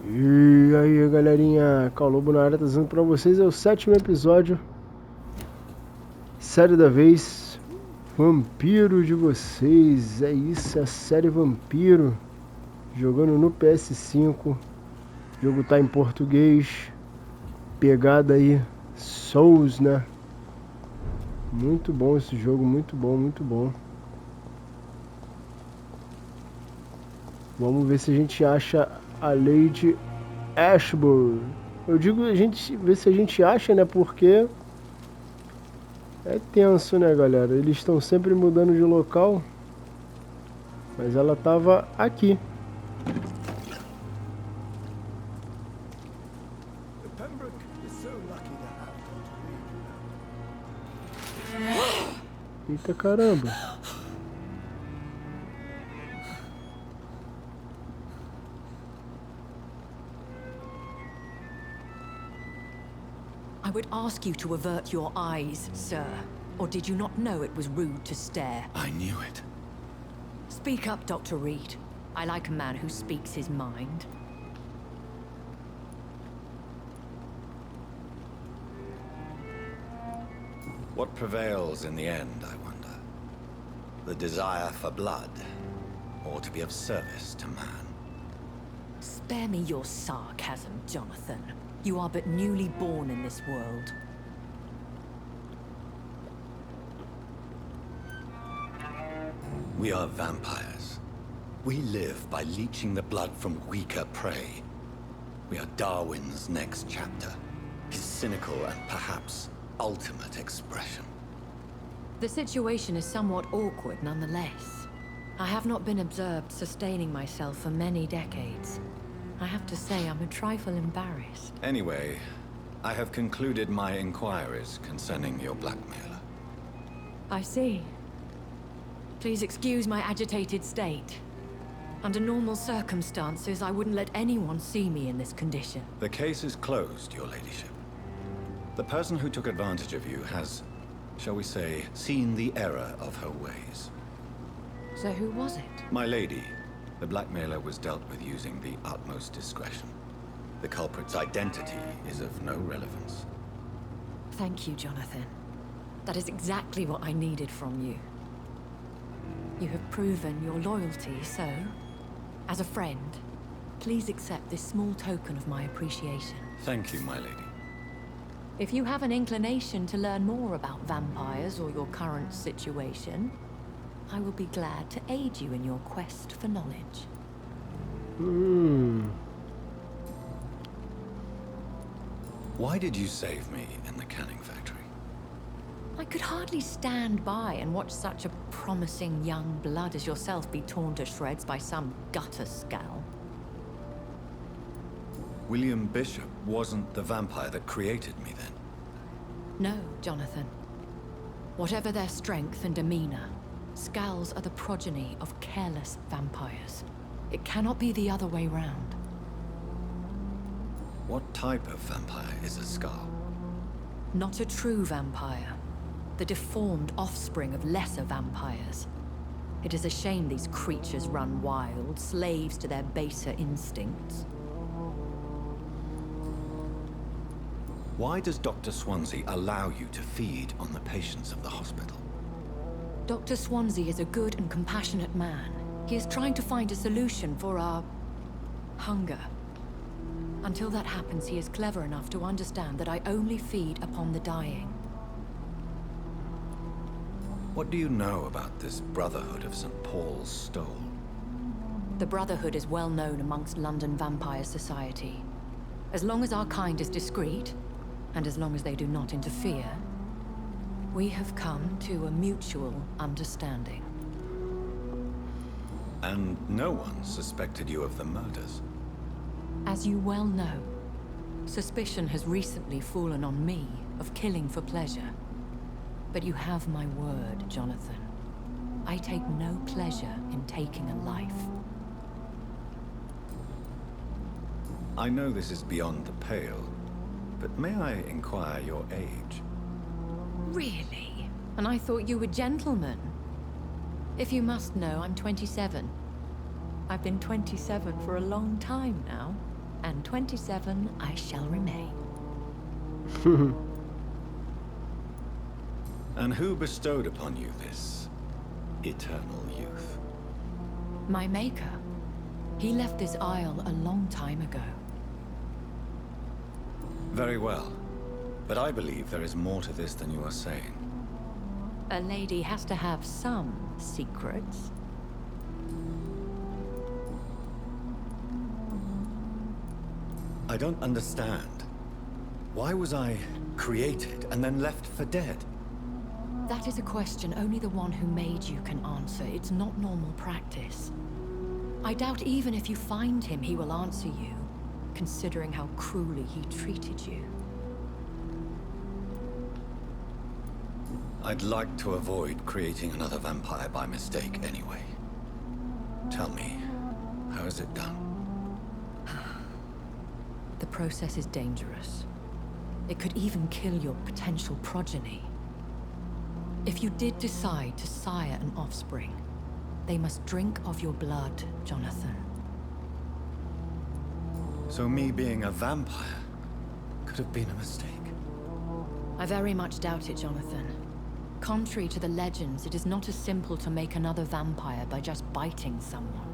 E aí galerinha, Calobo na área trazendo pra vocês é o 7º episódio, série da vez, Vampiro de vocês, é isso, a série Vampiro, jogando no PS5, o jogo tá em português, pegada aí, Souls, né, muito bom esse jogo, muito bom, muito bom. Vamos ver se a gente acha a Lady Ashbury. Eu digo a gente ver se a gente acha, né? Porque é tenso, né, galera? Eles estão sempre mudando de local. Mas ela tava aqui. Eita caramba. I would ask you to avert your eyes, sir. Or did you not know it was rude to stare? I knew it. Speak up, Dr. Reed. I like a man who speaks his mind. What prevails in the end, I wonder? The desire for blood, or to be of service to man? Spare me your sarcasm, Jonathan. You are but newly born in this world. We are vampires. We live by leeching the blood from weaker prey. We are Darwin's next chapter, his cynical and perhaps ultimate expression. The situation is somewhat awkward nonetheless. I have not been observed sustaining myself for many decades. I have to say I'm a trifle embarrassed. Anyway, I have concluded my inquiries concerning your blackmailer. I see. Please excuse my agitated state. Under normal circumstances, I wouldn't let anyone see me in this condition. The case is closed, your ladyship. The person who took advantage of you has, shall we say, seen the error of her ways. So who was it? My lady, the blackmailer was dealt with using the utmost discretion. The culprit's identity is of no relevance. Thank you, Jonathan. That is exactly what I needed from you. You have proven your loyalty, so, as a friend, please accept this small token of my appreciation. Thank you, my lady. If you have an inclination to learn more about vampires or your current situation, I will be glad to aid you in your quest for knowledge. Why did you save me in the canning factory? I could hardly stand by and watch such a promising young blood as yourself be torn to shreds by some gutter scowl. William Bishop wasn't the vampire that created me then. No, Jonathan. Whatever their strength and demeanor, Skulls are the progeny of careless vampires. It cannot be the other way round. What type of vampire is a Skull? Not a true vampire. The deformed offspring of lesser vampires. It is a shame these creatures run wild, slaves to their baser instincts. Why does Dr. Swansea allow you to feed on the patients of the hospital? Dr. Swansea is a good and compassionate man. He is trying to find a solution for our hunger. Until that happens, he is clever enough to understand that I only feed upon the dying. What do you know about this Brotherhood of St. Paul's Stole? The Brotherhood is well known amongst London Vampire Society. As long as our kind is discreet, and as long as they do not interfere, we have come to a mutual understanding. And no one suspected you of the murders? As you well know, suspicion has recently fallen on me of killing for pleasure. But you have my word, Jonathan. I take no pleasure in taking a life. I know this is beyond the pale, but may I inquire your age? Really? And I thought you were gentlemen. If you must know, I'm 27. I've been 27 for a long time now. and 27 I shall remain. And who bestowed upon you this eternal youth? My maker. He left this isle a long time ago. Very well. But I believe there is more to this than you are saying. A lady has to have some secrets. I don't understand. Why was I created and then left for dead? That is a question only the one who made you can answer. It's not normal practice. I doubt even if you find him, he will answer you, considering how cruelly he treated you. I'd like to avoid creating another vampire by mistake anyway. Tell me, how is it done? The process is dangerous. It could even kill your potential progeny. If you did decide to sire an offspring, they must drink of your blood, Jonathan. So me being a vampire could have been a mistake. I very much doubt it, Jonathan. Contrary to the legends, it is not as simple to make another vampire by just biting someone.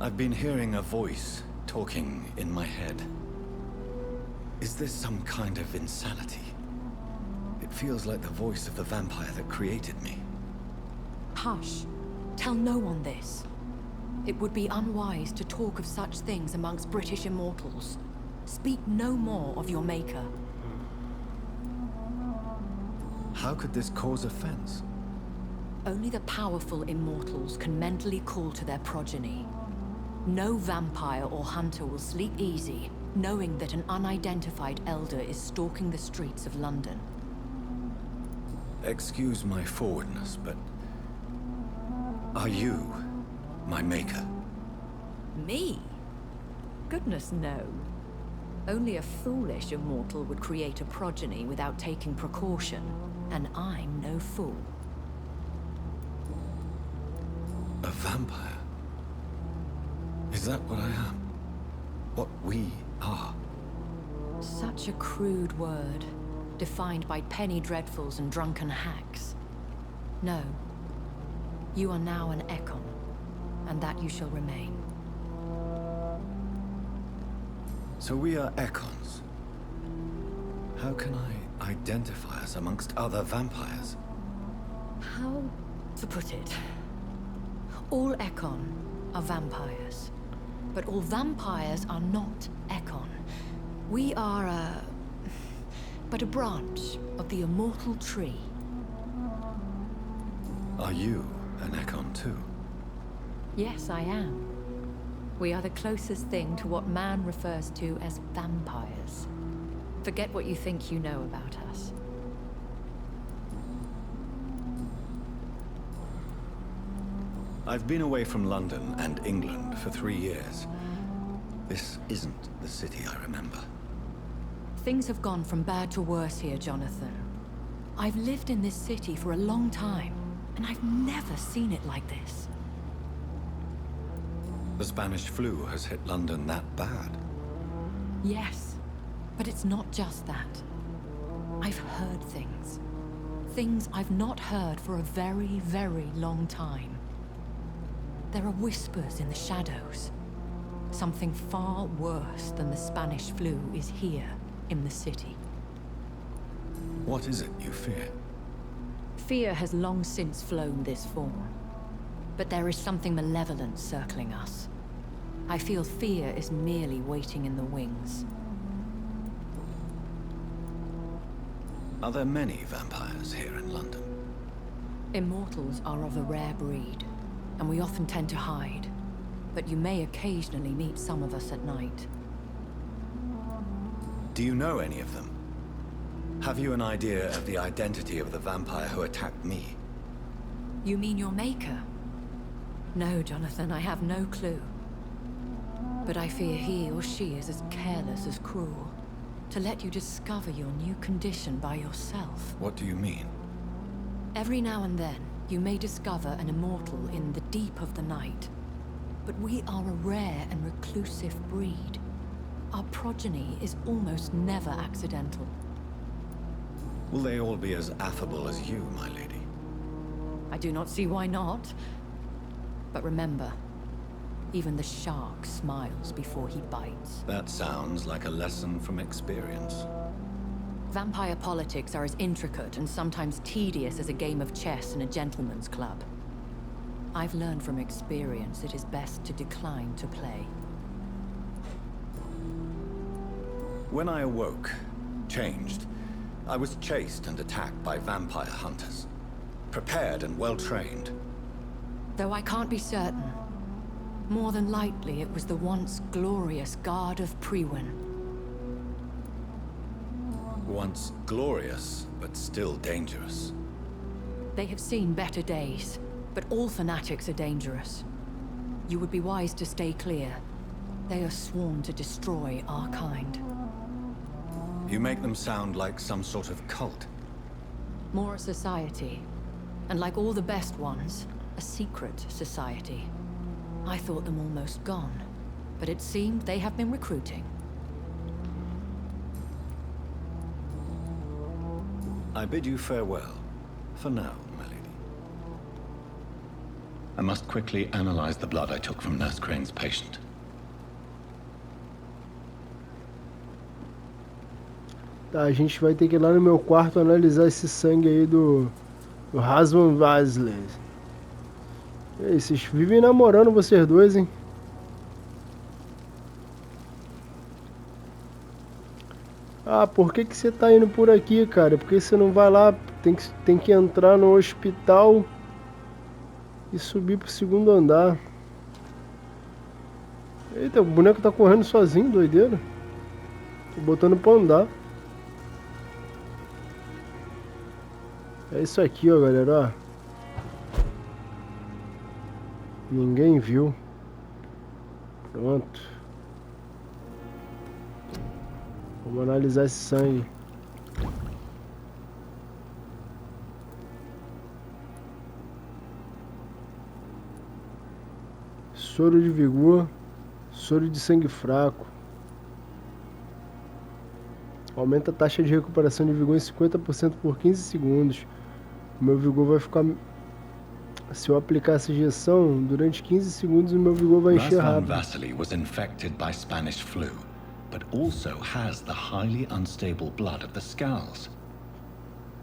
I've been hearing a voice talking in my head. Is this some kind of insanity? It feels like the voice of the vampire that created me. Hush. Tell no one this. It would be unwise to talk of such things amongst British immortals. Speak no more of your maker. How could this cause offense? Only the powerful immortals can mentally call to their progeny. No vampire or hunter will sleep easy, knowing that an unidentified elder is stalking the streets of London. Excuse my forwardness, but... are you my maker? Me? Goodness, no. Only a foolish immortal would create a progeny without taking precaution, and I'm no fool. A vampire? Is that what I am? What we are? Such a crude word, defined by penny dreadfuls and drunken hacks. No. You are now an Ekon, and that you shall remain. So we are Ekons. How can I identify us amongst other vampires? How to put it? All Ekon are vampires. But all vampires are not Ekon. We are but a branch of the immortal tree. Are you an Ekon too? Yes, I am. We are the closest thing to what man refers to as vampires. Forget what you think you know about us. I've been away from London and England for 3 years. This isn't the city I remember. Things have gone from bad to worse here, Jonathan. I've lived in this city for a long time, and I've never seen it like this. The Spanish flu has hit London that bad. Yes, but it's not just that. I've heard things. Things I've not heard for a very, very long time. There are whispers in the shadows. Something far worse than the Spanish flu is here in the city. What is it you fear? Fear has long since flown this form. But there is something malevolent circling us. I feel fear is merely waiting in the wings. Are there many vampires here in London? Immortals are of a rare breed, and we often tend to hide. But you may occasionally meet some of us at night. Do you know any of them? Have you an idea of the identity of the vampire who attacked me? You mean your maker? No, Jonathan, I have no clue. But I fear he or she is as careless as cruel. To let you discover your new condition by yourself. What do you mean? Every now and then, you may discover an immortal in the deep of the night, but we are a rare and reclusive breed. Our progeny is almost never accidental. Will they all be as affable as you, my lady? I do not see why not. But remember, even the shark smiles before he bites. That sounds like a lesson from experience. Vampire politics are as intricate and sometimes tedious as a game of chess in a gentleman's club. I've learned from experience it is best to decline to play. When I awoke, changed, I was chased and attacked by vampire hunters. Prepared and well-trained. Though I can't be certain, more than likely it was the once glorious Guard of Priwen. Once glorious, but still dangerous. They have seen better days, but all fanatics are dangerous. You would be wise to stay clear. They are sworn to destroy our kind. You make them sound like some sort of cult. More a society, and like all the best ones, a secret society. I thought them almost gone, but it seemed they have been recruiting. I bid you farewell, for now, my lady. I must quickly analyze the blood I took from Nurse Crane's patient. Tá, a gente vai ter que ir lá no meu quarto analisar esse sangue aí do Rasvan Vasley. E aí, vocês vivem namorando vocês dois, hein? Ah, por que você tá indo por aqui, cara? Por que você não vai lá? Tem que entrar no hospital e subir pro segundo andar. Eita, o boneco tá correndo sozinho, doideira. Tô botando pra andar. É isso aqui, ó, galera, ó. Ninguém viu. Pronto. Vamos analisar esse sangue. Soro de vigor. Soro de sangue fraco. Aumenta a taxa de recuperação de vigor em 50% por 15 segundos. O meu vigor vai ficar... Se eu aplicar essa injeção, durante 15 segundos o meu vigor vai encher rápido. Vasily was infected by Spanish flu, but also has the highly unstable blood of the Skulls.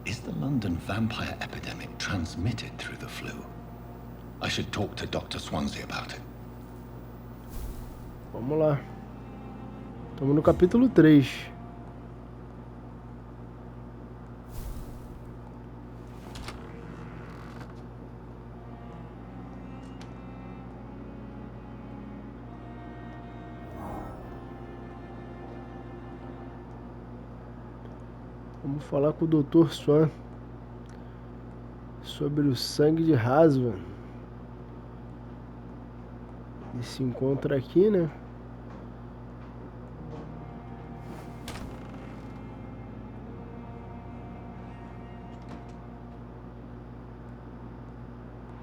Is the London vampire epidemic transmitted through the flu? I should talk to Dr. Swansea about it. Vamos lá. Estamos no capítulo 3. Vamos falar com o Dr. Swan sobre o sangue de Rasvan. Ele se encontra aqui, né?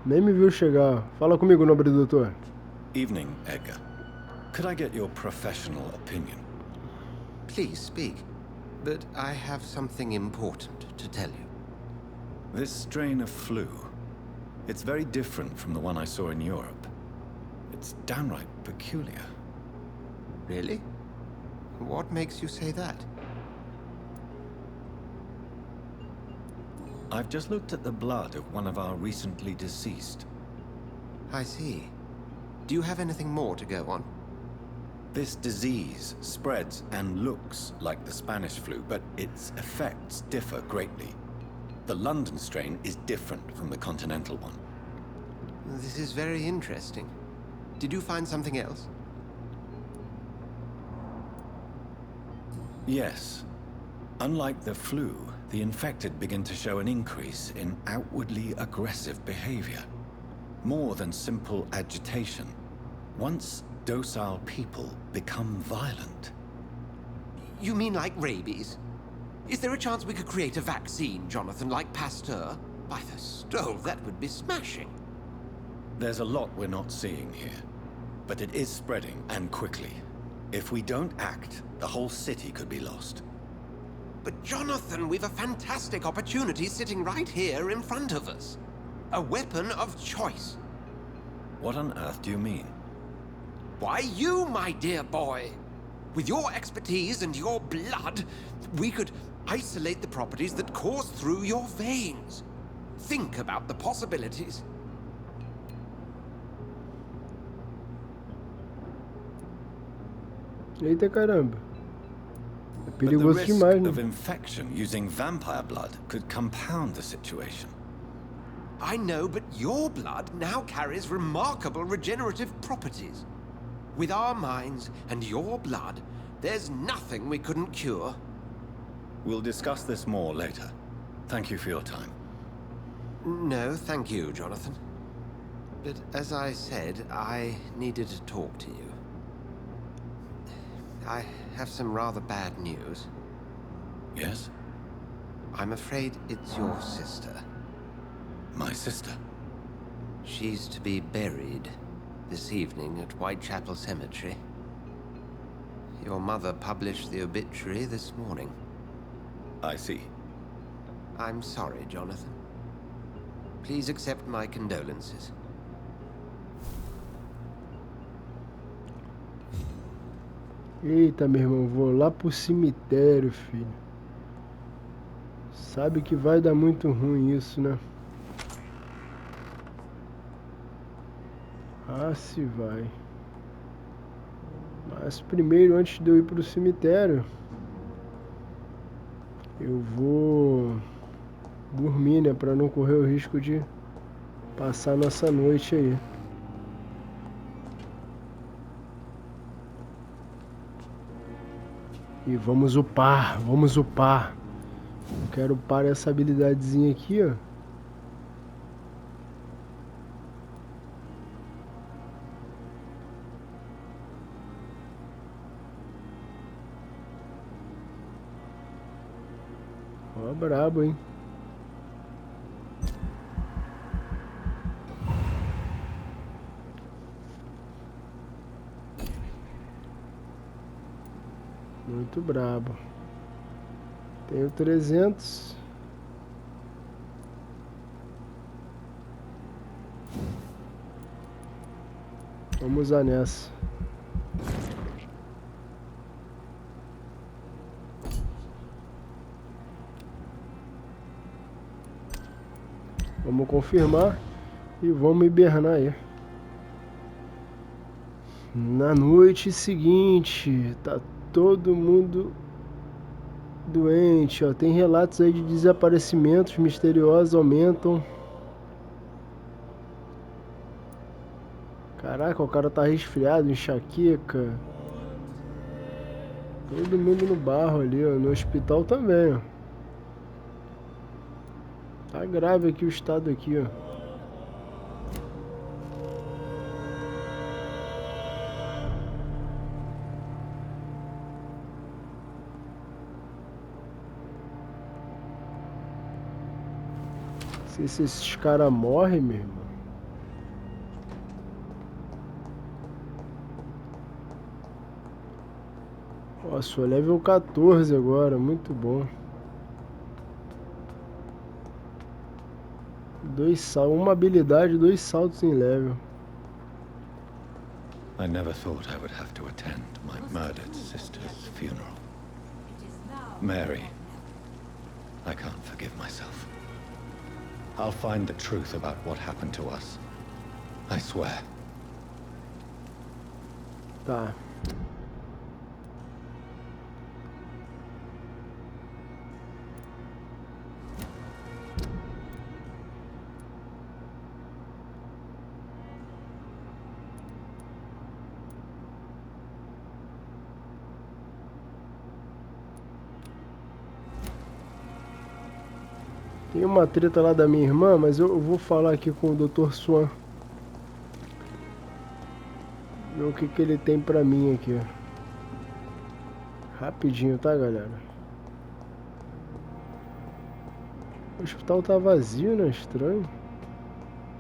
Nem me viu chegar. Fala comigo, nobre doutor. Evening, Edgar. Could I get your professional opinion? Please speak. But I have something important to tell you. This strain of flu, it's very different from the one I saw in Europe. It's downright peculiar. Really? What makes you say that? I've just looked at the blood of one of our recently deceased. I see. Do you have anything more to go on? This disease spreads and looks like the Spanish flu, but its effects differ greatly. The London strain is different from the continental one. This is very interesting. Did you find something else? Yes. Unlike the flu, the infected begin to show an increase in outwardly aggressive behavior. More than simple agitation. Once docile people become violent. You mean like rabies? Is there a chance we could create a vaccine, Jonathan, like Pasteur? By the stove, that would be smashing. There's a lot we're not seeing here. But it is spreading, and quickly. If we don't act, the whole city could be lost. But Jonathan, we've a fantastic opportunity sitting right here in front of us. A weapon of choice. What on earth do you mean? Why, you, my dear boy. With your expertise and your blood, we could isolate the properties that course through your veins. Think about the possibilities. Eita caramba. É But the perigoso risk demais, né? of infection using vampire blood could compound the situation. I know, but your blood now carries remarkable regenerative properties. With our minds and your blood, there's nothing we couldn't cure. We'll discuss this more later. Thank you for your time. No, thank you, Jonathan. But as I said, I needed to talk to you. I have some rather bad news. Yes? I'm afraid it's your sister. My sister? She's to be buried this evening at Whitechapel Cemetery. Your mother published the obituary this morning. I see. I'm sorry, Jonathan. Please accept my condolences. Eita, meu irmão, vou lá pro cemitério, filho. Sabe que vai dar muito ruim isso, né? Ah, se vai. Mas primeiro, antes de eu ir pro cemitério, eu vou dormir, né? Pra não correr o risco de passar a nossa noite aí. E vamos upar, vamos upar. Eu quero upar essa habilidadezinha aqui, ó. Ó, brabo, hein? Muito brabo. Tenho 300. Vamos usar nessa. Vamos confirmar e vamos hibernar aí. Na noite seguinte, tá todo mundo doente, ó. Tem relatos aí de desaparecimentos misteriosos aumentam. Caraca, o cara tá resfriado, enxaqueca. Todo mundo no barro ali, ó. No hospital também, ó. Tá grave aqui o estado aqui, ó. Não sei se esses caras morrem, meu irmão. Ó, sou level 14 agora, muito bom. Uma habilidade, 2 saltos em level. I never thought I would have to attend my murdered sister's funeral. Mary, I can't forgive myself. I'll find the truth about what happened to us. I swear. Tá. Tem uma treta lá da minha irmã, mas eu vou falar aqui com o Dr. Swan. Ver o que ele tem pra mim aqui, ó. Rapidinho, tá, galera? O hospital tá vazio, né? Estranho.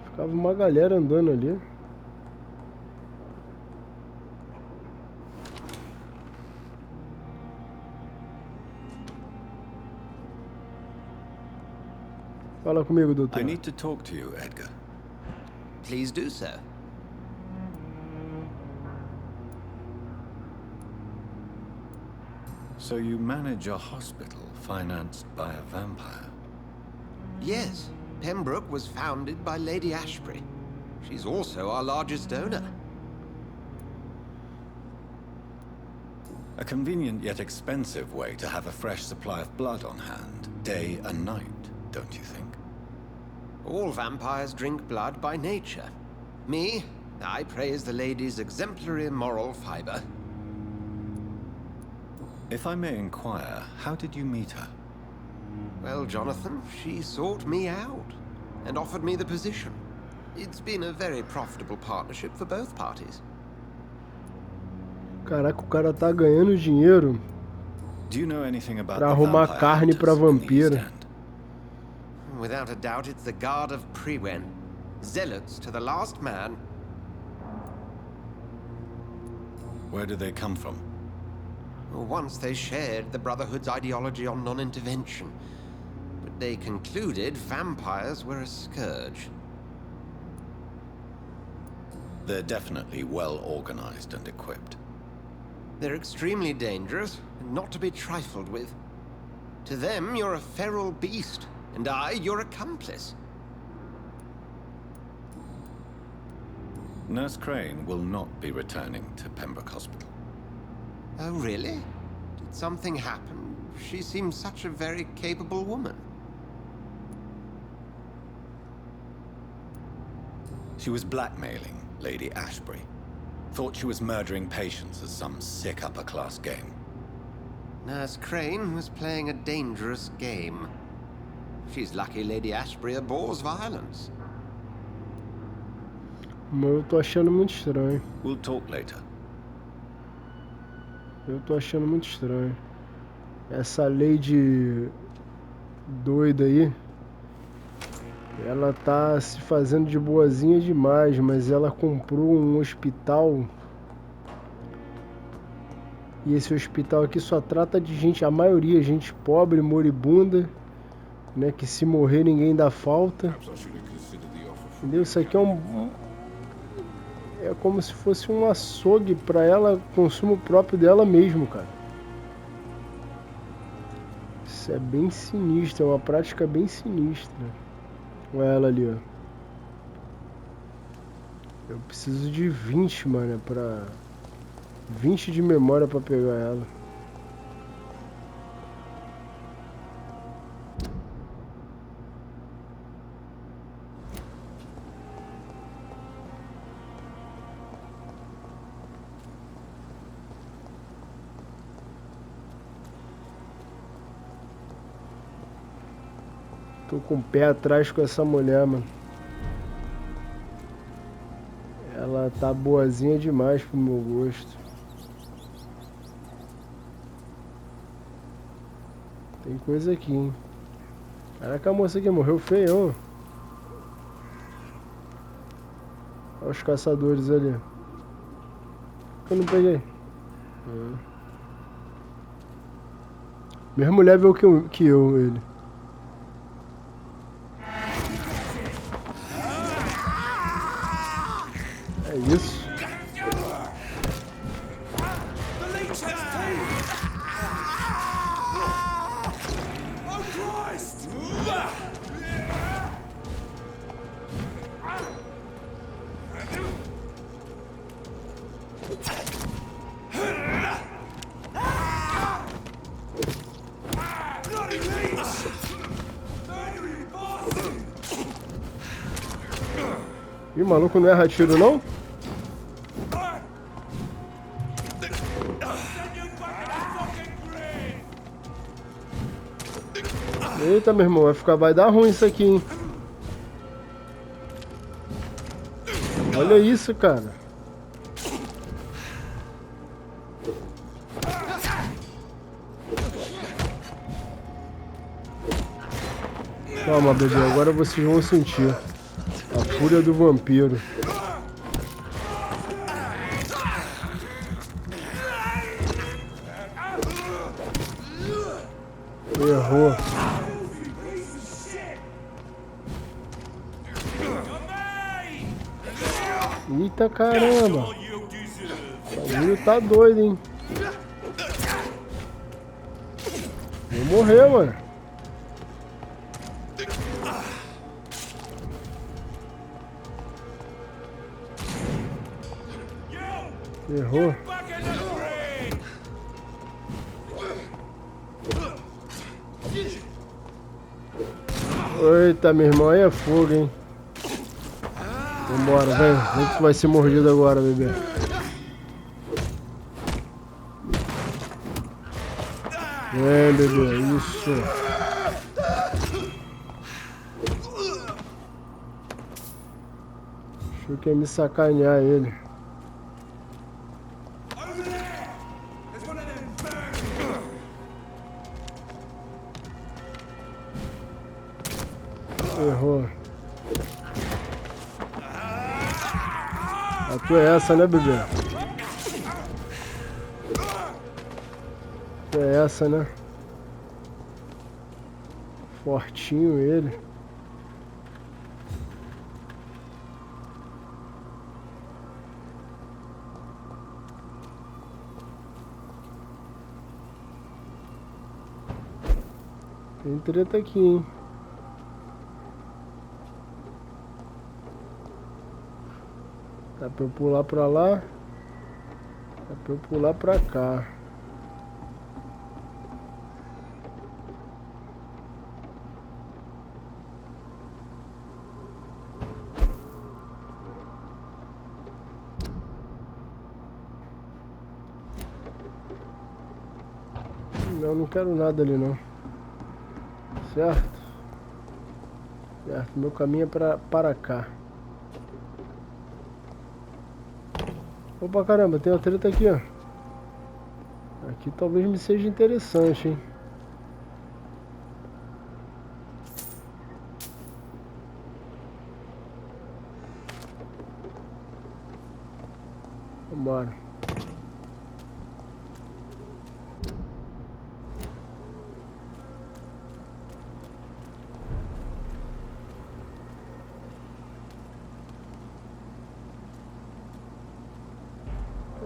Ficava uma galera andando ali. Fala comigo, doutor. I need to talk to you, Edgar. Please do so. So you manage a hospital financed by a vampire? Yes, Pembroke was founded by Lady Ashbury. She's also our largest donor. A convenient yet expensive way to have a fresh supply of blood on hand, day and night, don't you think? All vampires drink blood by nature. Me, I praise the lady's exemplary moral fiber. If I may inquire, how did you meet her? Well, Jonathan, she sought me out and offered me the position. It's been a very profitable partnership for both parties. Caraca, o cara tá ganhando dinheiro Do you know anything about pra the arrumar vampire carne pra hunters in the East vampiro. End? Without a doubt, it's the Guard of Prewen. Zealots to the last man. Where do they come from? Once they shared the Brotherhood's ideology on non-intervention, but they concluded vampires were a scourge. They're definitely well organized and equipped. They're extremely dangerous and not to be trifled with. To them, you're a feral beast, and I, your accomplice. Nurse Crane will not be returning to Pembroke Hospital. Oh, really? Did something happen? She seems such a very capable woman. She was blackmailing Lady Ashbury. Thought she was murdering patients as some sick upper-class game. Nurse Crane was playing a dangerous game. She's lucky Lady Ashbury abhors violence. Mas eu tô achando muito estranho. We'll talk later. Eu tô achando muito estranho. Essa lady doida aí, ela tá se fazendo de boazinha demais, mas ela comprou um hospital. E esse hospital aqui só trata de gente, a maioria, gente pobre, moribunda, né? Que se morrer ninguém dá falta. Entendeu? Isso aqui é como se fosse um açougue pra ela, consumo próprio dela mesmo, cara. Isso é bem sinistro, é uma prática bem sinistra. Olha ela ali, ó. Eu preciso de 20, mano, pra... 20 de memória pra pegar ela. Tô com o pé atrás com essa mulher, mano. Ela tá boazinha demais pro meu gosto. Tem coisa aqui, hein? Caraca, a moça aqui morreu feio, ó. Olha os caçadores ali. Por que eu não peguei? Mesmo level que eu, ele. É isso. Ih, maluco, não erra tiro, não? Eita, meu irmão, vai dar ruim isso aqui, hein? Olha isso, cara. Calma, bebê, agora vocês vão sentir a fúria do vampiro. Errou. Eita caramba! O bagulho tá doido, hein? Vou morrer, mano. Errou. Eita, meu irmão, aí é fogo, hein? Vambora, vem. Vem que tu vai ser mordido agora, bebê. Vem, bebê, isso. Achou que ia me sacanear ele. Errou. A tua é essa, né, bebê? É essa, né? Fortinho ele. Tem treta aqui, hein? Dá pra eu pular pra lá. Dá pra eu pular pra cá. Não quero nada ali não. Certo? Certo, meu caminho é para cá. Opa, caramba, tem uma treta aqui, ó. Aqui talvez me seja interessante, hein. Vambora.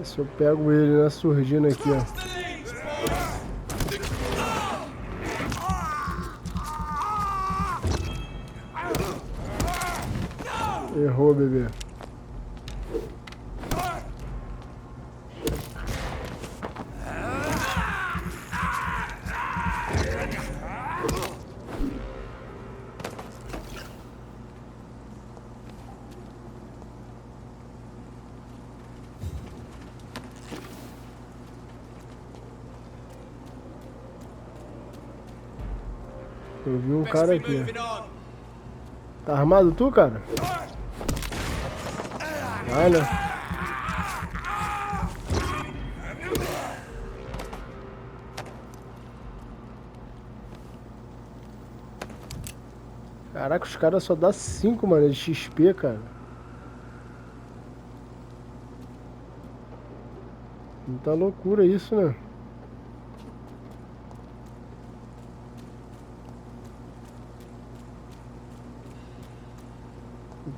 Se eu pego ele na surdina aqui, ó. Errou, bebê. Eu vi um cara aqui. Tá armado tu, cara? Vai, né? Caraca, os caras só dá 5, mano, de XP, cara. Muita loucura isso, né?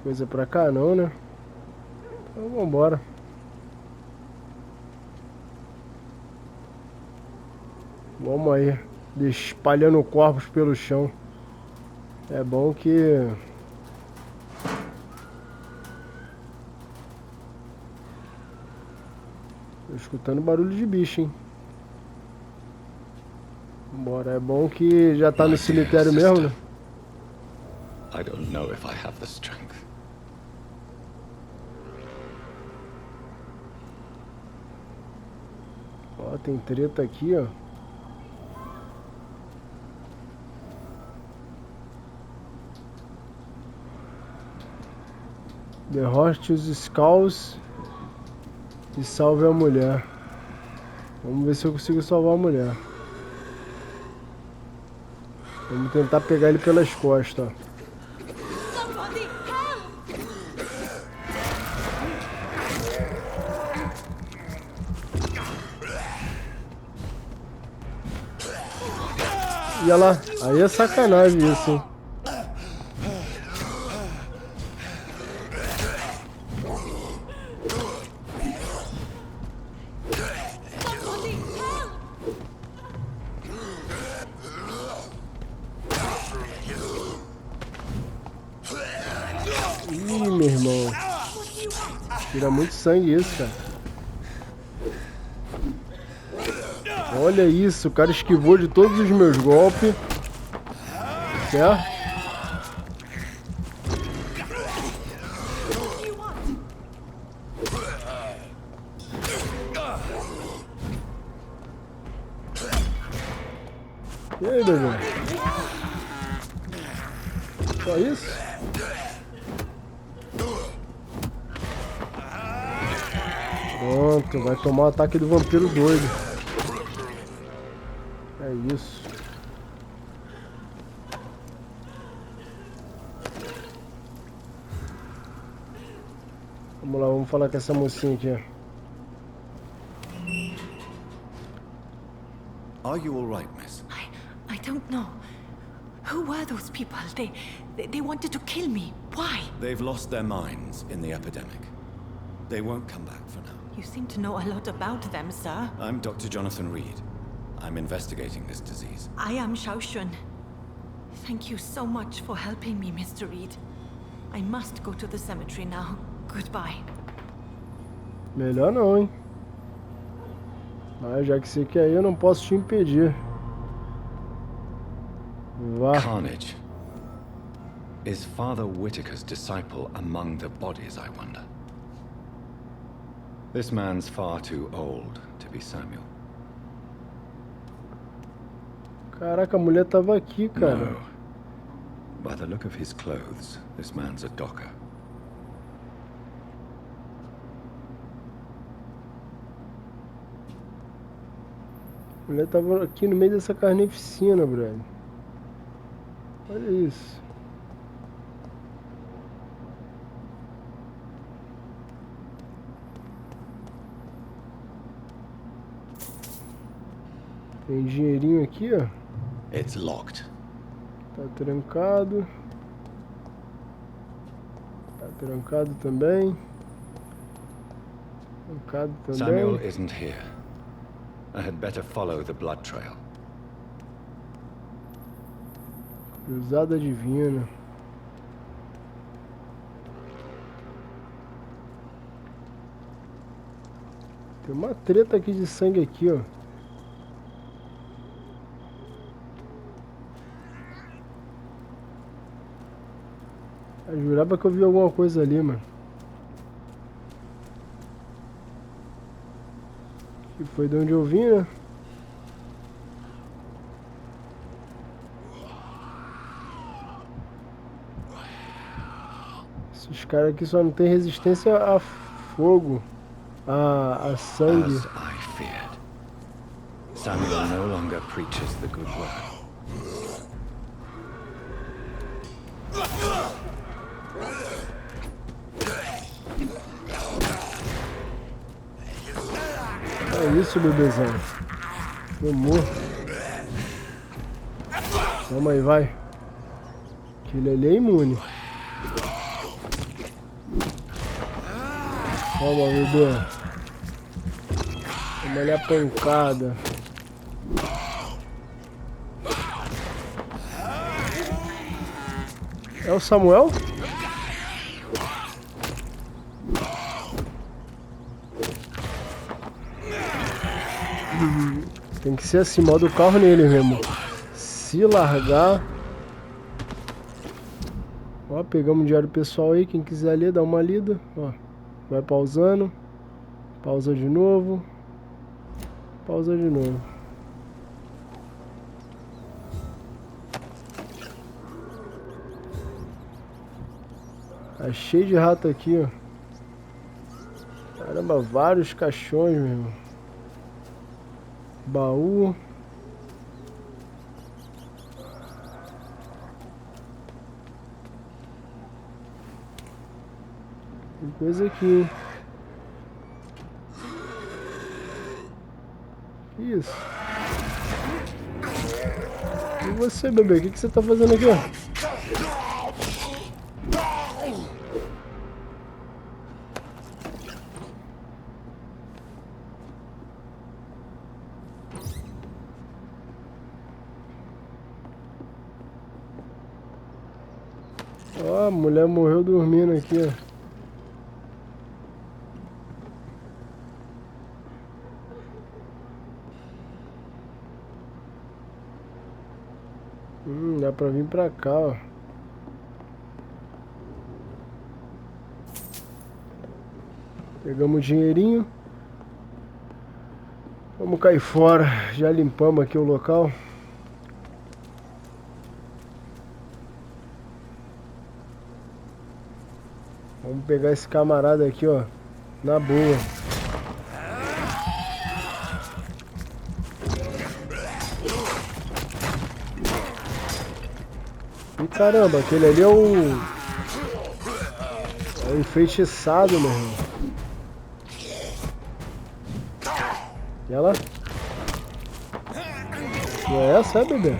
Coisa pra cá não, né? Então vambora. Vamos aí. Espalhando corpos pelo chão. É bom que... Tô escutando barulho de bicho, hein? Vambora. É bom que já tá no cemitério mesmo, né? I don't know if I have the strength. Ó, tem treta aqui, ó. Derrote os Skulls e salve a mulher. Vamos ver se eu consigo salvar a mulher. Vamos tentar pegar ele pelas costas, ó. E olha lá, aí é sacanagem isso, hein? Tira muito sangue isso, cara. Olha isso, o cara esquivou de todos os meus golpes. Certo? E aí, bebê? Só isso? Pronto, vai tomar o ataque do vampiro doido. É isso. Vamos lá, vamos falar com essa mocinha aqui, ó. Are you all right, miss? I don't know. Who were those people? They wanted to kill me. Why? They've lost their minds in the epidemic. They won't come back for now. You seem to know a lot about them, sir. I'm Dr. Jonathan Reed. I'm investigating this disease. I am Xiaoxun. Thank you so much for helping me, Mr. Reed. I must go to the cemetery now. Goodbye. Melhor não, hein? Mas já que você quer ir, eu não posso te impedir. Vá. Carnage. Is Father Whitaker's disciple among the bodies, I wonder? This man's far too old to be Samuel. Caraca, a mulher tava aqui, cara. No. By the look of his clothes, this man's a docker. A mulher tava aqui no meio dessa carnificina, brother. Olha isso. Tem dinheirinho aqui, ó. It's locked. Tá trancado. Tá trancado também. Trancado também. Samuel isn't here. I had better follow the blood trail. Cruzada divina. Tem uma treta aqui de sangue aqui, ó. Eu jurava que eu vi alguma coisa ali, mano. Que foi de onde eu vim, né? Esses caras aqui só não tem resistência a fogo, a sangue. As I feared. Samuel no longer preaches the good word. É isso, bebezão. Tomou. Toma aí, vai. Aquele ali é imune. Toma, bebê. Toma ali a pancada. É o Samuel? Tem que ser assim, modo carro nele mesmo. Se largar. Ó, pegamos o diário pessoal aí. Quem quiser ler, dá uma lida. Ó, vai pausando. Pausa de novo. Pausa de novo. Tá cheio de rato aqui, ó. Caramba, vários caixões, meu irmão. Baú. Tem coisa aqui, hein? Que isso? E você, bebê? O que você tá fazendo aqui, ó? Ó, a mulher morreu dormindo aqui, ó. Dá pra vir pra cá, ó. Pegamos o dinheirinho. Vamos cair fora. Já limpamos aqui o local. Vamos pegar esse camarada aqui, ó. Na boa. E caramba, aquele ali é o... É o enfeitiçado, meu irmão. E ela? Tu é essa, é, bebê?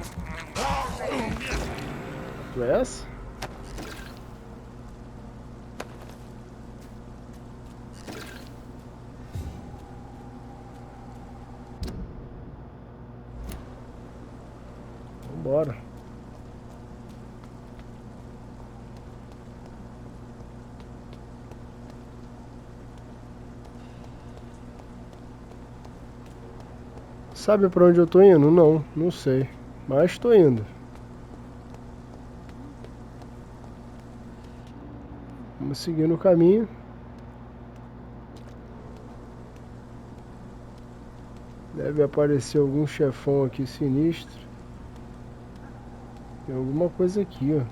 Tu é essa? Vambora. Sabe pra onde eu tô indo? Não, não sei. Mas tô indo. Vamos seguir no caminho. Deve aparecer algum chefão aqui sinistro. Tem alguma coisa aqui, ó.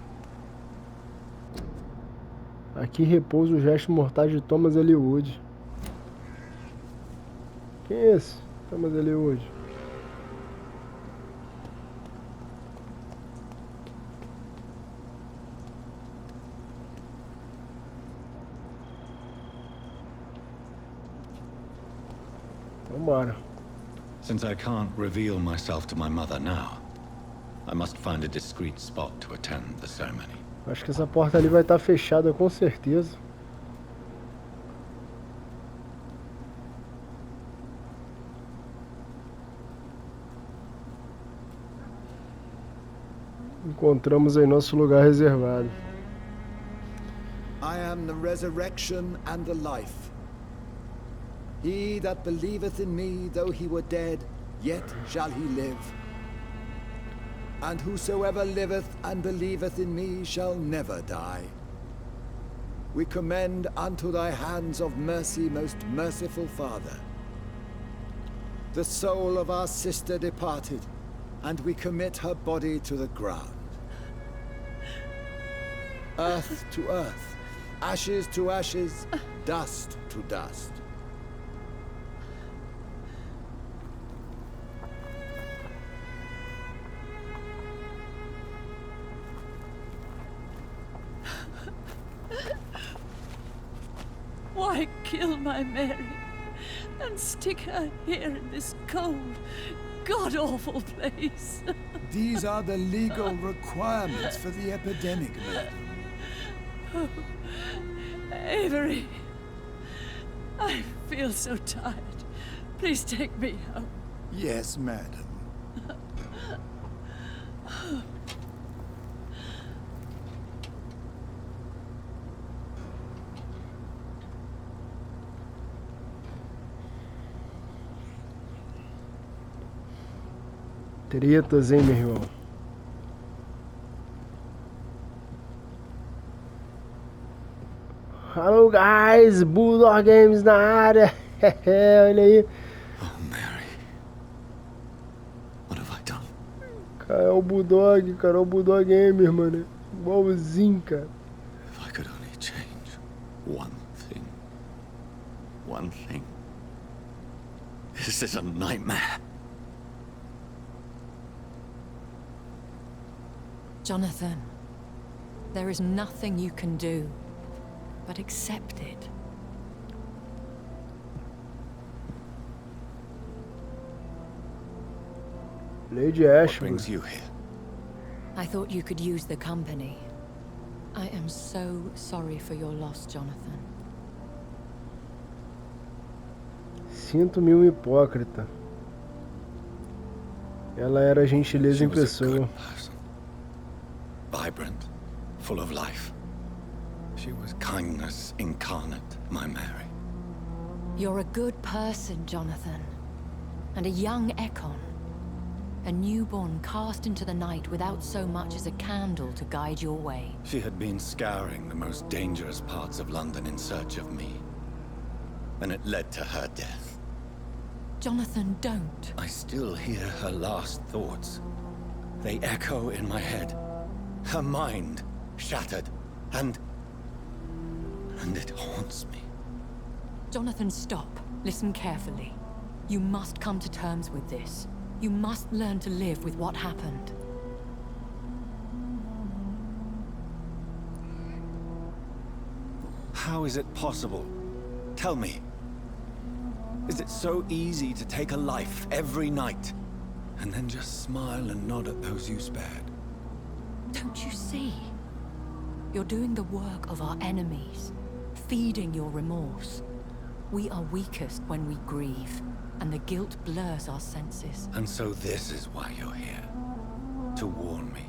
Aqui repousa os restos mortais de Thomas Elwood. Quem é esse? Thomas Elwood. Vambora. Since I can't reveal myself to my mother now, I must find a discreet spot to attend the ceremony. Acho que essa porta ali vai estar fechada com certeza. Encontramos aí nosso lugar reservado. I am the resurrection and the life. He that believeth in me, though he were dead, yet shall he live. And whosoever liveth and believeth in me shall never die. We commend unto thy hands of mercy, most merciful Father, the soul of our sister departed, and we commit her body to the ground. Earth to earth, ashes to ashes, dust to dust. Why kill my Mary and stick her here in this cold, god-awful place? These are the legal requirements for the epidemic, madam. Oh, Avery, I feel so tired. Please take me home. Yes, madam. Tretas, hein, meu irmão? Hello, guys! Bulldog Games na área! Olha aí! Oh, Mary. What have I done? Cara, é o Bulldog, cara. É o Bulldog Gamer, mano. Igualzinho, cara. If I could only change one thing. One thing. This is a nightmare. Jonathan, there is nothing you can do but accept it. Lady What Ashman. brings you here? I thought you could use the company. I am so sorry for your loss, Jonathan. Sinto-me um hipócrita. Ela era gentileza She em was a pessoa. good person. Vibrant, full of life. She was kindness incarnate, my Mary. You're a good person, Jonathan. And a young Ekon. A newborn cast into the night without so much as a candle to guide your way. She had been scouring the most dangerous parts of London in search of me. And it led to her death. Jonathan, don't. I still hear her last thoughts. They echo in my head. Her mind shattered, and it haunts me. Jonathan, stop. Listen carefully. You must come to terms with this. You must learn to live with what happened. How is it possible? Tell me. Is it so easy to take a life every night, and then just smile and nod at those you spared? Don't you see? You're doing the work of our enemies, feeding your remorse. We are weakest when we grieve, and the guilt blurs our senses. And so this is why you're here. To warn me.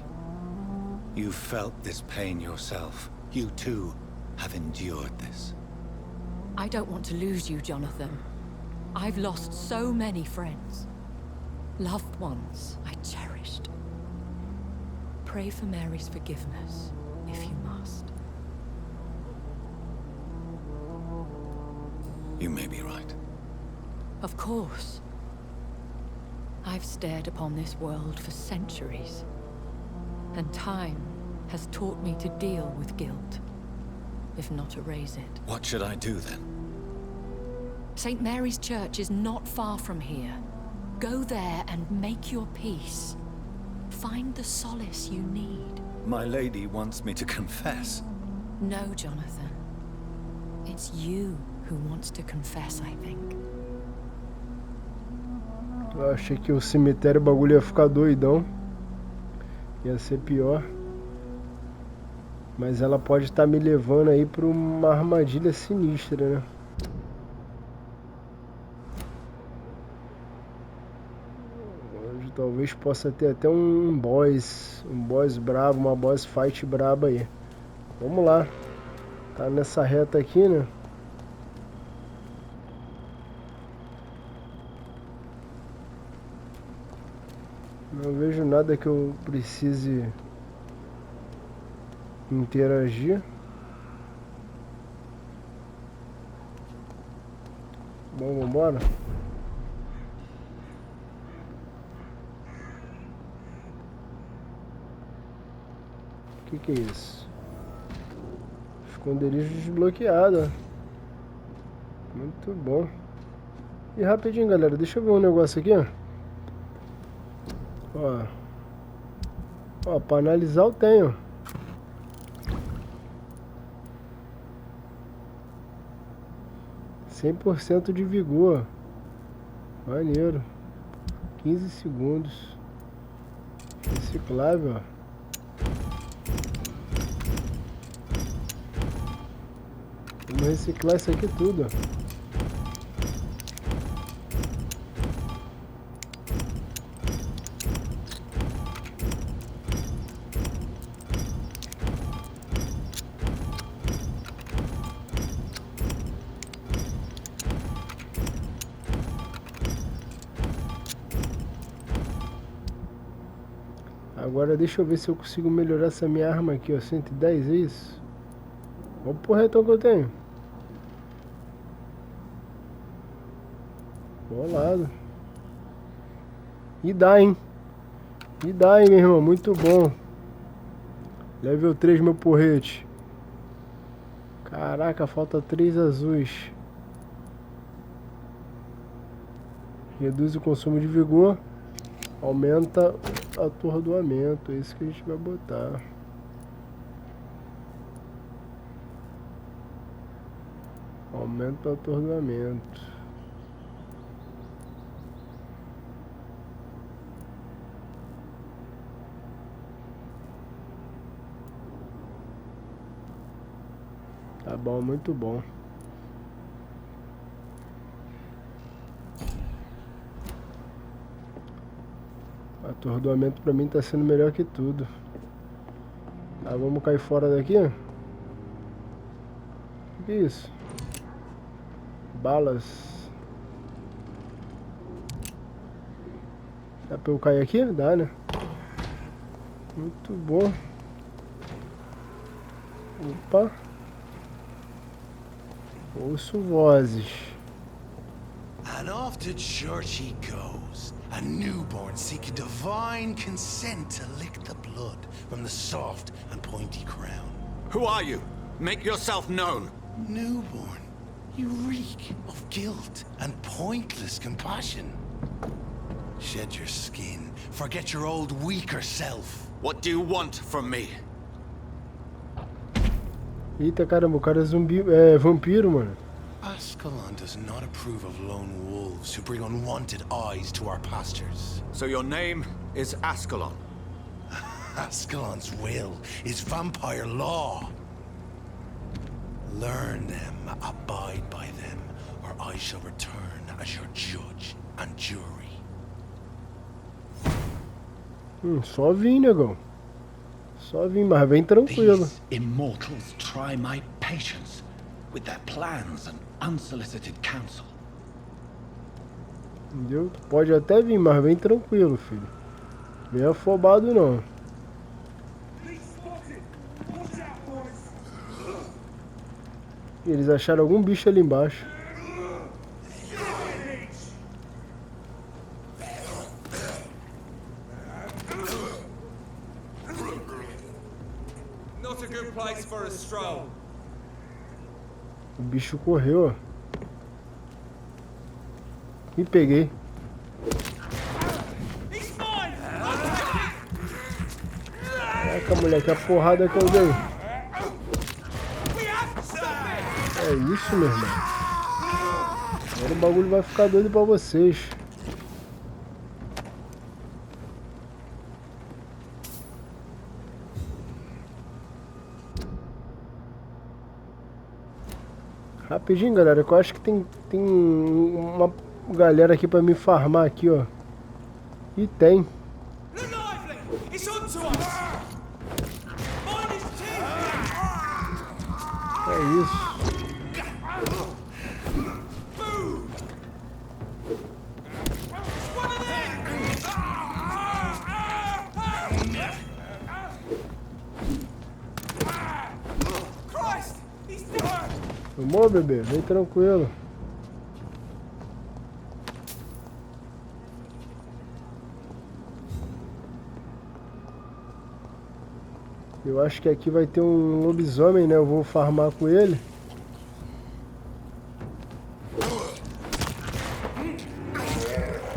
You felt this pain yourself. You too have endured this. I don't want to lose you, Jonathan. I've lost so many friends. Loved ones I cherished. Pray for Mary's forgiveness, if you must. You may be right. Of course. I've stared upon this world for centuries, and time has taught me to deal with guilt, if not erase it. What should I do then? St. Mary's Church is not far from here. Go there and make your peace. Find the solace you need. My lady wants me to confess. No, Jonathan. It's you who wants to confess, I think. Eu achei que o cemitério o bagulho ia ficar doidão. Ia ser pior. Mas ela pode estar me levando aí para uma armadilha sinistra, né? Hoje talvez possa ter até um boss brabo, uma boss fight braba aí. Vamos lá. Tá nessa reta aqui, né? Não vejo nada que eu precise interagir. Bom, vambora. O que é isso? Esconderijo desbloqueado. Muito bom. E rapidinho, galera, deixa eu ver um negócio aqui, ó. Ó, pra analisar eu tenho. %100% de vigor. Maneiro. 15 segundos. Reciclável, ó. Vamos reciclar isso aqui tudo, ó. Agora deixa eu ver se eu consigo melhorar essa minha arma aqui, ó. 110, é isso? Olha o porretão que eu tenho. Bolado. E dá, hein? E dá, hein, meu irmão? Muito bom. Level 3, meu porrete. Caraca, falta 3 azuis. Reduz o consumo de vigor. Aumenta o atordoamento. É isso que a gente vai botar. Aumenta o atordoamento. Tá bom, muito bom. Atordoamento pra mim tá sendo melhor que tudo. Tá, vamos cair fora daqui. O que é isso? Balas. Dá pra eu cair aqui? Dá, né? Muito bom. Opa. Ouço vozes. And off to church he goes, a newborn seeking divine consent to lick the blood from the soft and pointy crown. Who are you? Make yourself known. Newborn, you reek of guilt and pointless compassion. Shed your skin, forget your old weaker self. What do you want from me? Eita caramba, o cara é zumbi. É vampiro, mano. Ascalon does not approve of lone wolves who bring unwanted eyes to our pastures. So your name is Ascalon? Ascalon's will is vampire law. Learn them, abide by them, or I shall return as your judge and jury. Só vim, negão. Só vim, mas vem tranquilo. These immortals try my patience with their plans and unsolicited counsel. Entendeu? Pode até vir, mas vem tranquilo, filho. Vem afobado não. Eles acharam algum bicho ali embaixo. Not a good place for a stroll. O bicho correu, ó. Me peguei. Caraca, moleque, a porrada que eu dei. É isso, meu irmão. Agora o bagulho vai ficar doido pra vocês. Rapidinho, galera, que eu acho que tem uma galera aqui pra me farmar aqui, ó. E tem. É isso. Tomou, bebê? Vem tranquilo. Eu acho que aqui vai ter um lobisomem, né? Eu vou farmar com ele.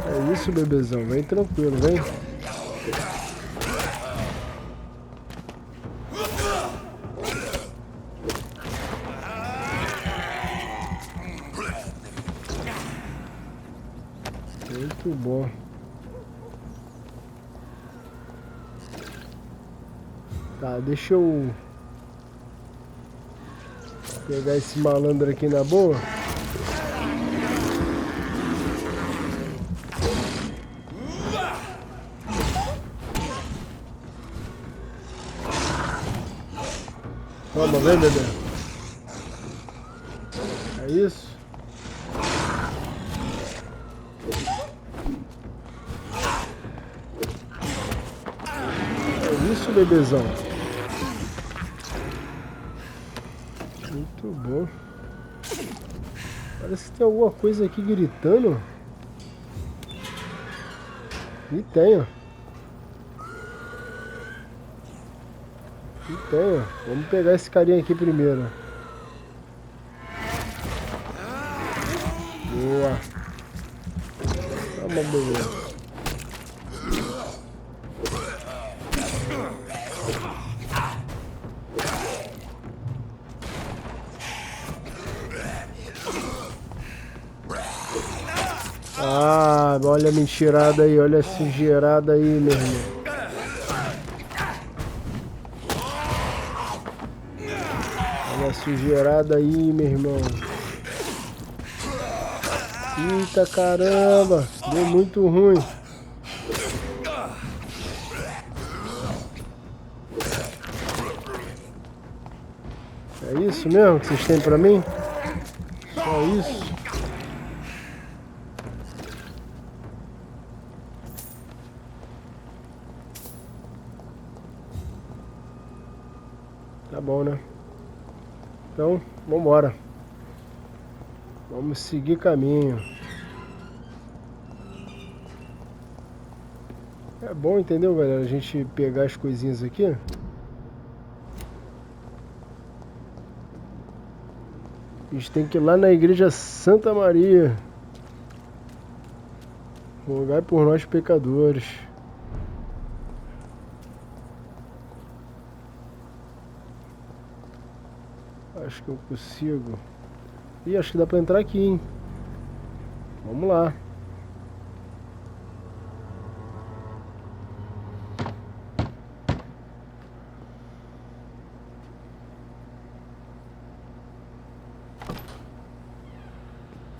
É isso, bebezão. Vem tranquilo, vem. Muito bom. Tá, deixa eu pegar esse malandro aqui na boa. Toma, vem, bebê. É isso. É isso, bebezão. Muito bom. Parece que tem alguma coisa aqui gritando. E tem, ó. E tem, ó. Vamos pegar esse carinha aqui primeiro. Boa. Toma, beleza. Ah, olha a mentirada aí, olha a sujeirada aí, meu irmão. Olha a sujeirada aí, meu irmão. Eita caramba, deu muito ruim. É isso mesmo que vocês têm pra mim? Só isso? bom, né? Então, vambora. Vamos seguir caminho. É bom, entendeu, galera? A gente pegar as coisinhas aqui. A gente tem que ir lá na igreja Santa Maria. Rogai por nós pecadores. Acho que eu consigo. Ih, acho que dá pra entrar aqui, hein? Vamos lá.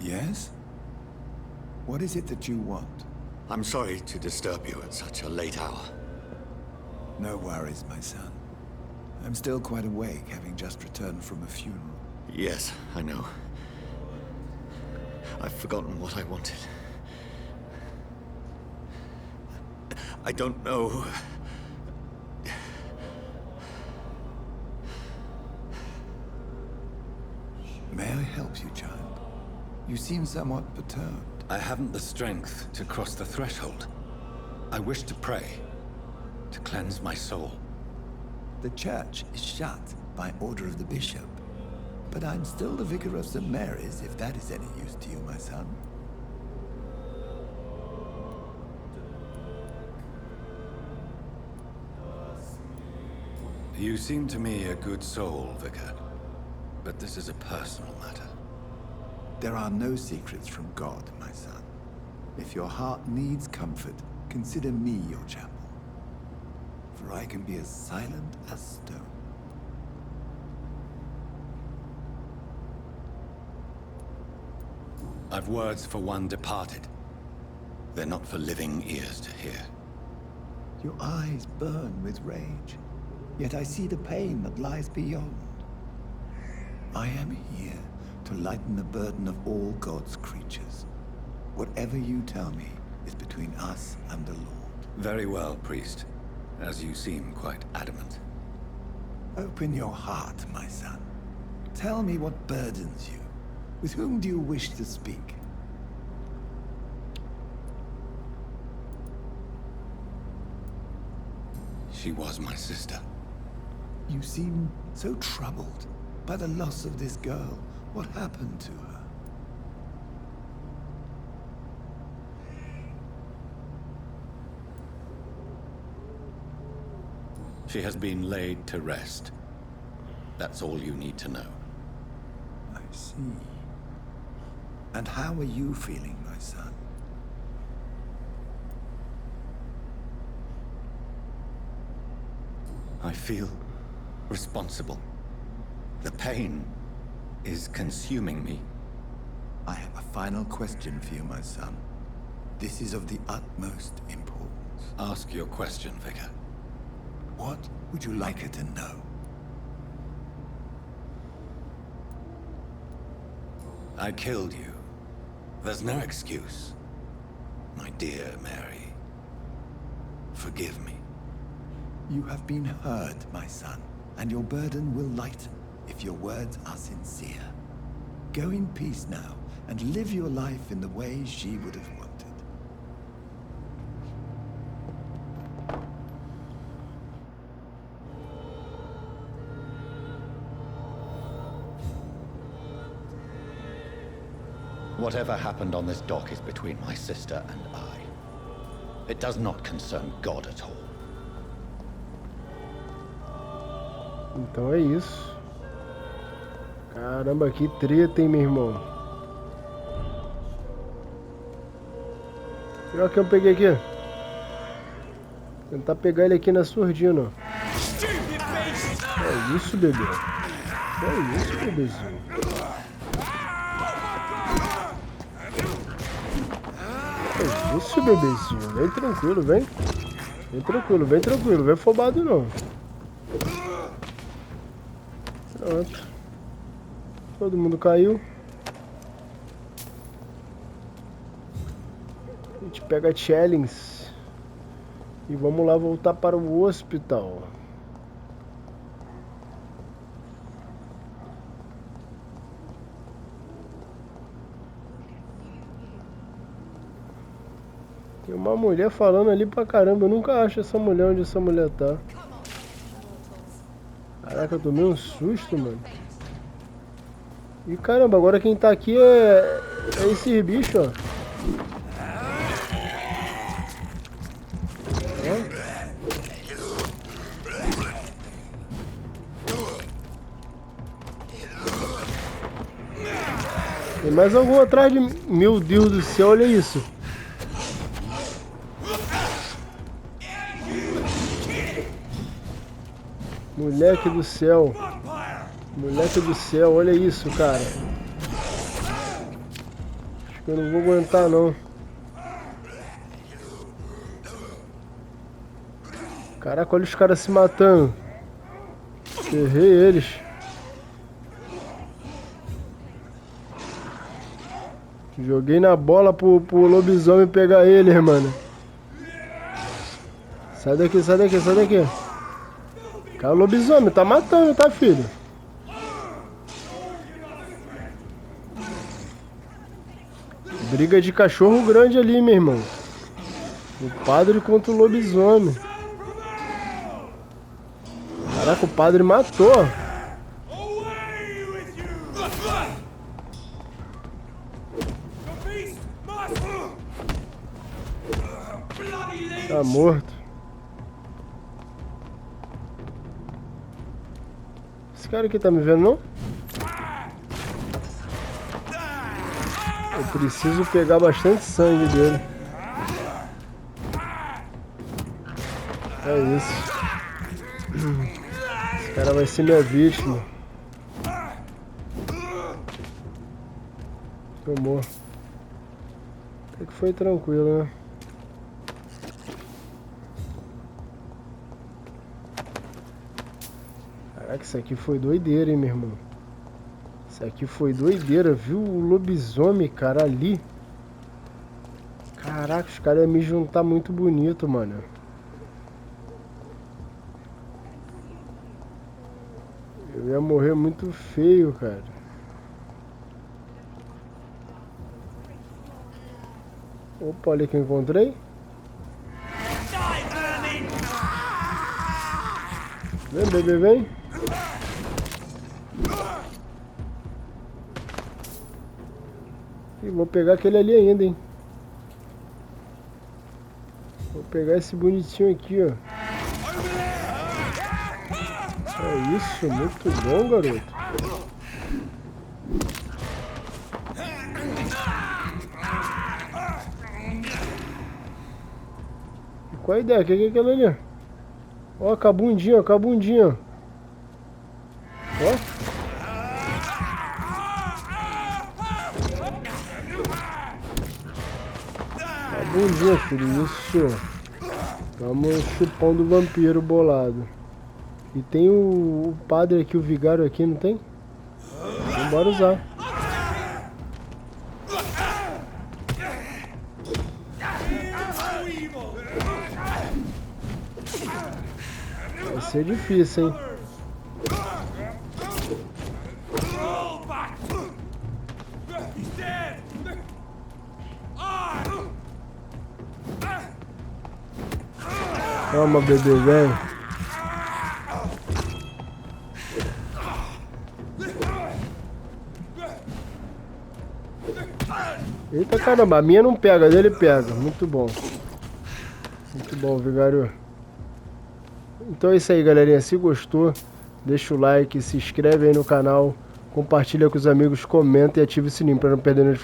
Yes? What is it that you want? I'm sorry to disturb you at such a late hour. No worries, my son. I'm still quite awake, having just returned from a funeral. Yes, I know. I've forgotten what I wanted. I don't know. May I help you, child? You seem somewhat perturbed. I haven't the strength to cross the threshold. I wish to pray, to cleanse my soul. The church is shut by order of the bishop. But I'm still the vicar of St. Mary's, if that is any use to you, my son. You seem to me a good soul, Vicar. But this is a personal matter. There are no secrets from God, my son. If your heart needs comfort, consider me your chapel. For I can be as silent as stone. I've words for one departed. They're not for living ears to hear. Your eyes burn with rage, yet I see the pain that lies beyond. I am here to lighten the burden of all God's creatures. Whatever you tell me is between us and the Lord. Very well, priest. As you seem quite adamant. Open your heart, my son. Tell me what burdens you. With whom do you wish to speak? She was my sister. You seem so troubled by the loss of this girl. What happened to her? She has been laid to rest. That's all you need to know. I see. And how are you feeling, my son? I feel responsible. The pain is consuming me. I have a final question for you, my son. This is of the utmost importance. Ask your question, Vicar. What would you like her to know? I killed you. There's no excuse. My dear Mary, forgive me. You have been heard, my son, and your burden will lighten if your words are sincere. Go in peace now, and live your life in the way she would have wanted. Whatever happened on this dock is between my sister and I. It does not concern God at all. Então é isso. Caramba, que treta, hein, meu irmão. Olha o que eu peguei aqui. Vou tentar pegar ele aqui na surdina, ó. É isso, bebê. É isso, bebezinho. É isso, bebezinho. Vem tranquilo, vem. Vem tranquilo, vem tranquilo. Vem afobado, não. Pronto. Todo mundo caiu. A gente pega a challenge. E vamos lá voltar para o hospital. Tem uma mulher falando ali pra caramba. Eu nunca acho essa mulher onde essa mulher tá. Caraca, eu tomei um susto, mano. E caramba, agora quem tá aqui é esse bicho, ó. Tem mais algum atrás de mim. Meu Deus do céu, olha isso. Moleque do céu. Moleque do céu, olha isso, cara. Acho que eu não vou aguentar, não. Caraca, olha os caras se matando. Errei eles. Joguei na bola pro lobisomem pegar eles, mano. Sai daqui, sai daqui, sai daqui. Cara, o lobisomem tá matando, tá, filho? Briga de cachorro grande ali, meu irmão. O padre contra o lobisomem. Caraca, o padre matou. Tá morto. Esse cara aqui tá me vendo, não? Eu preciso pegar bastante sangue dele. É isso. Esse cara vai ser minha vítima. Tomou. Até que foi tranquilo, né? Caraca, isso aqui foi doideira, hein, meu irmão. Isso aqui foi doideira, viu o lobisomem, cara, ali. Caraca, os caras iam me juntar muito bonito, mano. Eu ia morrer muito feio, cara. Opa, olha que eu encontrei. Vem, bebê, vem. E vou pegar aquele ali ainda, hein. Vou pegar esse bonitinho aqui, ó. É isso, muito bom, garoto. E qual a ideia? O que é aquilo ali? Ó, com a bundinha, com a bundinha. Ó. Bom dia, filho. Isso. Vamos chupão do vampiro bolado. E tem o padre aqui, o vigário aqui, não tem? Vambora usar. Vai ser difícil, hein? Toma, bebê, vem. Eita caramba, a minha não pega, a dele pega. Muito bom. Muito bom, vigário. Então é isso aí, galerinha. Se gostou, deixa o like, se inscreve aí no canal, compartilha com os amigos, comenta e ativa o sininho para não perder notificação.